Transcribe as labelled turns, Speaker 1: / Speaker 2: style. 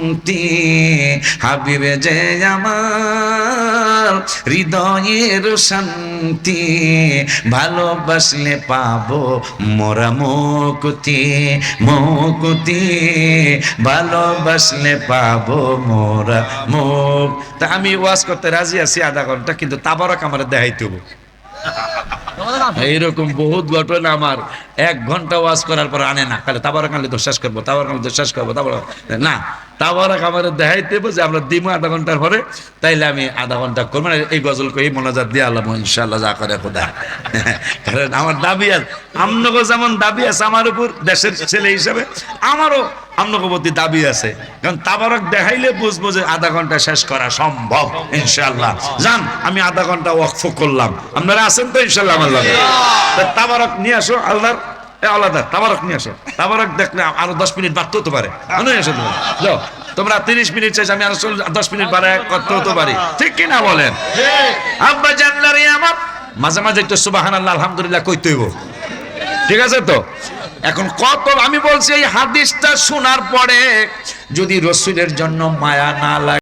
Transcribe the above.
Speaker 1: শান্তি, হাবিবে যে আমার হৃদয়ের শান্তি, ভালোবাসলে পাবো মোরা মুক্তি, মুক্তি, ভালোবাসলে পাবো মোরা মুক্তি। তা আমি ওয়াজ করতে রাজি আছি আধা ঘন্টা, কিন্তু তাবারক আমার দেখাইতে হবে। এইরকম বহুত ঘটনা আমার, 1 ঘন্টা ওয়াজ করার পর আনে না, তাহলে তাবারক আনলে তো শেষ করবো, তাবারক আনলে তো শেষ করবো, তাবারক না, তাবারক আমার দেখাইতে হবে যে আমরা দিমু আধা ঘন্টার পরে, তাইলে আমি আধা ঘন্টা করবো না, এই গজলকে এই মোনাজাত দিয়ে আল্লাহ ইনশাআল্লাহ যা করে খোদা। কারণ আমার দাবি আছে, আমনগো যেমন দাবি আছে আমার উপর দেশের ছেলে হিসাবে, আমারও আমনগো প্রতি দাবি আছে। কারণ তাবারক দেখাইলে বুঝবো যে আধা ঘন্টা শেষ করা সম্ভব ইনশাআল্লাহ। জান আমি আধা ঘন্টা ওয়াকফ করলাম, আপনারা আছেন তো ইনশাআল্লাহ আমার লগে? তাবারক নিয়ে আসো, আল্লাহর আলাদা তাবারক নিয়ে আসো। তাবারক দেখলে আরো 10 মিনিট বাড়তে হতে পারে, নিয়ে আসো যাও। তোমরা 30 মিনিট চাইছো, আমি আরো 10 মিনিট বাড়ায় করতে হতে পারি, ঠিক কিনা বলেন? আব্বা জানলারে আমার মাঝে মাঝে একটু সুবহানাল্লাহ আলহামদুলিল্লাহ কইতে হইব, ঠিক আছে তো? এখন কত আমি বলছি, এই হাদিসটা শোনার পরে যদি রাসূলের জন্য মায়া না লাগে